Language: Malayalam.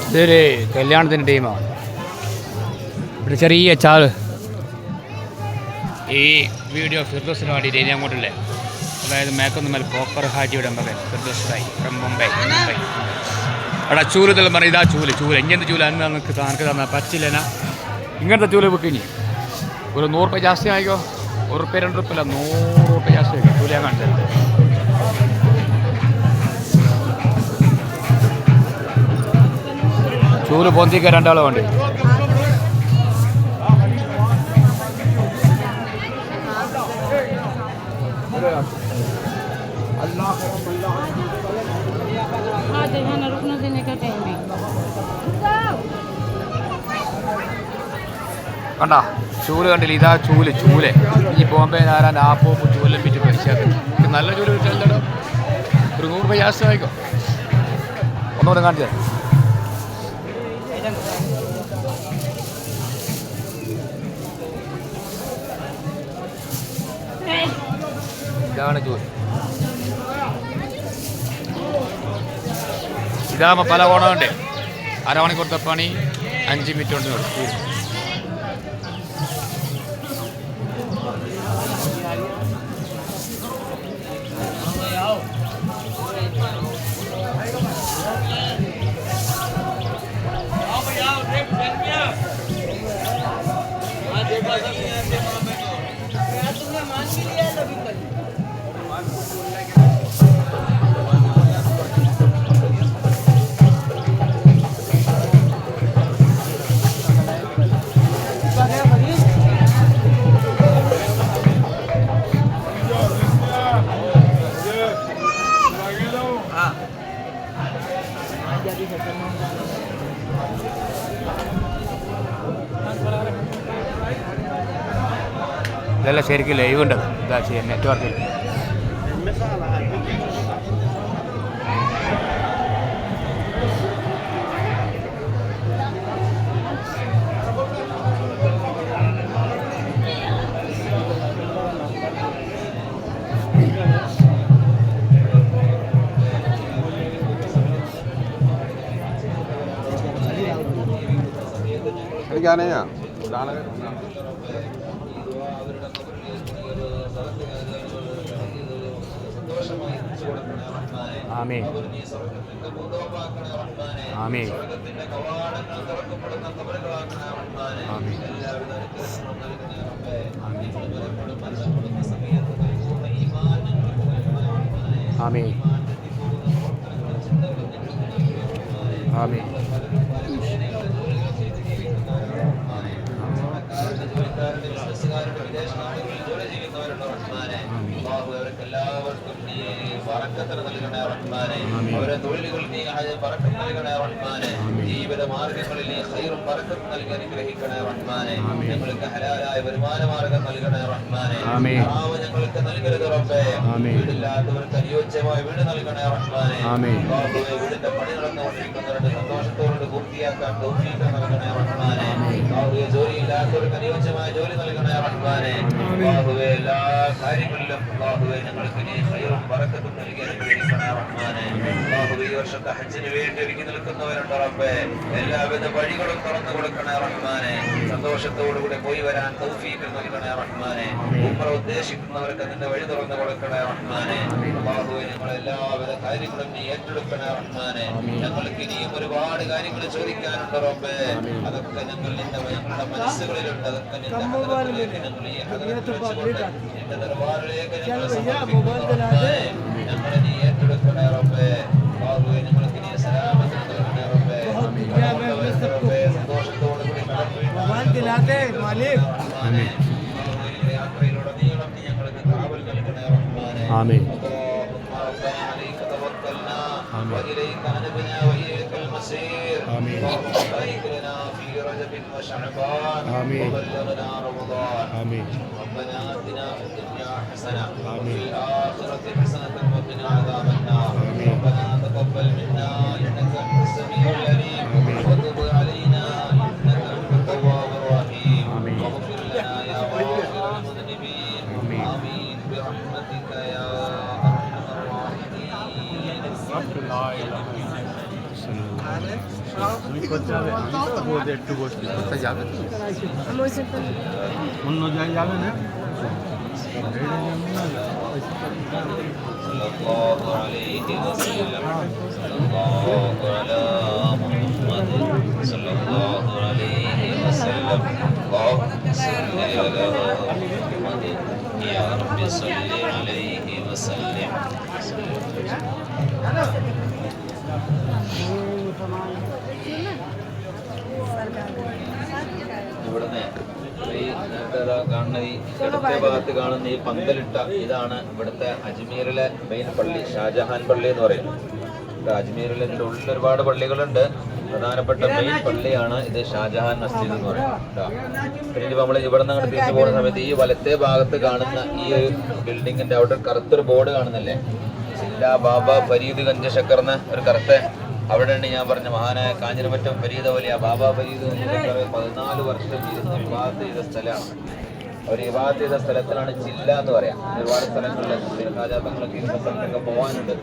ഇതൊരു കല്യാണത്തിൻ്റെ ടീമാണ്. ഇവിടെ ചെറിയ ചാള് ഈ വീഡിയോ ഫിർദോസിന് വേണ്ടിയിട്ട് ഇനി അങ്ങോട്ടില്ലേ, അതായത് മേക്കൊന്ന് മേൽ പോക്കർ ഹാജിയുടെ മകൻ ഫിർദോസായി ഫ്രം മുംബൈ. അവിടെ ചൂല് തെല്ലാം പറഞ്ഞാൽ ഇതാ ചൂല് ഇങ്ങനത്തെ ചൂല് അന്ന് നമുക്ക് തന്ന പച്ചില്ലന ഇങ്ങനത്തെ ചൂല് വെക്കിനി ഒരു 100 രൂപ ജാസ്തി ആയിക്കോ. 1 രൂപ 2 രൂപ 100 രൂപ ജാസ്തി ആയിക്കോ. ചൂല് ഞാൻ കാണിച്ചത് ചൂല് പൊന്തിക്ക 2 ആളെ വേണ്ടി. കണ്ട ചൂല് കണ്ടില്ല, ഇതാ ചൂല് ഈ ബോംബെ നാരാൻ ആപ്പോ ചൂലും വിറ്റ് പൈസയാക്കുന്നത് നല്ല ചൂല് കിട്ടാൻ ഒരു 100 രൂപ ജാസ്തി ആയിക്കോ. ഒന്നുകൂടെ കാണിച്ചേ. ഇതാണ് ചൂല്. ഇതാകുമ്പോൾ പല കോണമുണ്ട്. അരമണിക്കൂർ പണി 5 മിനിറ്റ് കൊണ്ട് തീരും. ഇതെല്ലാം ശരിക്കും ലൈവ് ഉണ്ട്. ഇതാ ചെയ്യാൻ നെറ്റ്വർക്കിൽ എനിക്കറിയാ ആമീൻ ആമീൻ ആമീൻ ആമീൻ ആമീൻ എല്ലാവർക്കും നീ ബറക്കത്ത് നൽകണേ റഹ്മാനേ. അവരെ തൊഴിലുകൾ നീ ബറക്കത്ത് നൽകണേ റഹ്മാനേ. ജീവിത മാർഗങ്ങളിൽ നീ ഖൈറും ബറക്കത്ത് നൽകി അനുഗ്രഹിക്കണേ റഹ്മാനേ. ഞങ്ങൾക്ക് ഹലാലായ വരുമാന മാർഗം നൽകണേ റഹ്മാനേ. ഹറാമ് ഞങ്ങൾക്ക് നൽകരുത് റബ്ബേ. വീടില്ലാത്തവർക്ക് അനുയോജ്യമായ വീട് നൽകണേ റഹ്മാനേ. വീടിന്റെ പണി നടന്നുകൊണ്ടിരിക്കുന്നവരുടെ സന്തോഷത്തോടെ പൂർത്തിയാക്കാൻ തൗഫീഖ് നൽകണേ റഹ്മാനേ. ജോലിയില്ലാത്തവർക്ക് അനുയോജ്യമായ ജോലി നൽകണേ റഹ്മാനേ. എല്ലാ കാര്യങ്ങളിലും ഞങ്ങൾക്ക് നീ ഖൈറും ബറക്കത്തും നൽകി അനുഗ്രഹിക്കണേ റഹ്മാനേ. ഈ വർഷത്തെ ഹജ്ജിന് വേണ്ടി ഒരുക്കി നിൽക്കുന്നവരുണ്ട് റബ്ബേ. എല്ലാവിധ വഴികളും തുറന്നു കൊടുക്കണേ റഹ്മാനേ. സന്തോഷത്തോടുകൂടി പോയി വരാൻ തൗഫീഖ് നൽകണേ റഹ്മാനേ. ഉംറ ഉദ്ദേശിക്കുന്നവർക്ക് നിന്റെ വഴി തുറന്നു കൊടുക്കണേ റഹ്മാനേ. ഞങ്ങൾ എല്ലാവിധ കാര്യങ്ങളും നീ ഏറ്റെടുക്കണേ റഹ്മാനേ. ഞങ്ങൾക്ക് ഇനിയും ഒരുപാട് കാര്യങ്ങൾ ചോദിക്കാനുണ്ട് റബ്ബേ. അതൊക്കെ ഞങ്ങളുടെ മനസ്സുകളിലുണ്ട്. അതൊക്കെ നിന്റെ ഹദറത്തിലേക്ക് ഞങ്ങൾ ഈ ഹദറത്തിൽ വെച്ചുകൊണ്ട് നിന്റെ ദർബാറിലേക്ക് ഞങ്ങൾ ഞങ്ങളെ നീ ഏറ്റെടുക്കണേ റബ്ബേ. ഞങ്ങൾക്ക് നീ സലാമത്ത് നൽകണേ റബ്ബേ. സന്തോഷത്തോടുകൂടി യാത്രയിലുടനീളം നീ ഞങ്ങൾക്ക് കാവൽ നൽകണേ റഹ്മാനേ. ആമീൻ. وإليك أنبنا وإليك المصير. بارك لنا في رجب وشعبان وبلغنا رمضان. ربنا آتنا في الدنيا حسنة وفي الآخرة حسنة وقنا عذاب النار. ربنا تقبل منا إنك أنت السميع العليم وتب علينا إنك أنت التواب الرحيم. واغفر لنا يا غافر المذنبين. آمين برحمتك يا অন্য জায়গায় যাবে না صلى الله عليه وسلم. صلى الله على محمد صلى الله عليه وسلم. اللهم صل على محمد يا رب صل عليه وسلم. ഇവിടുന്ന് ഈ കാണുന്ന ഈ ഇടത്തെ ഭാഗത്ത് കാണുന്ന ഈ പന്തലിട്ട ഇതാണ് ഇവിടുത്തെ അജ്മീറിലെ മെയിൻ പള്ളി, ഷാജഹാൻ പള്ളി എന്ന് പറയുന്നത്. അജ്മീറിൽ ഇതിൻ്റെ ഉള്ളിൽ ഒരുപാട് പള്ളികളുണ്ട്. പ്രധാനപ്പെട്ട മെയിൻ പള്ളിയാണ് ഇത്, ഷാജഹാൻ മസ്ജിദ് എന്ന് പറയുന്നത്. പിന്നെ നമ്മൾ ഇവിടെ നിന്ന് അങ്ങോട്ട് തിരിച്ചു പോകുന്ന സമയത്ത് ഈ വലത്തെ ഭാഗത്ത് കാണുന്ന ഈ ഒരു ബിൽഡിങ്ങിന്റെ അവിടെ കറുത്തൊരു ബോർഡ് കാണുന്നില്ലേ, ജില്ലാ ബാബ ഫരീദ് ഗഞ്ച് ഷക്കർന്ന് ഒരു കറുത്ത, അവിടെയാണ് ഞാൻ പറഞ്ഞ മഹാനായ കാഞ്ഞിരമറ്റം ഫരീദ് വലിയ ബാബ ഫരീദ് 14 വർഷം ഇരുന്ന് വിവാഹത്ത് ചെയ്ത സ്ഥലമാണ്. അവർ വിവാഹത്ത് ചെയ്ത സ്ഥലത്തിനാണ് ജില്ല എന്ന് പറയാം. ഒരുപാട് സ്ഥലങ്ങളിൽ ഖാജാ തങ്ങളൊക്കെ ഇരുന്ന സ്ഥലത്തൊക്കെ പോകാനുണ്ട്.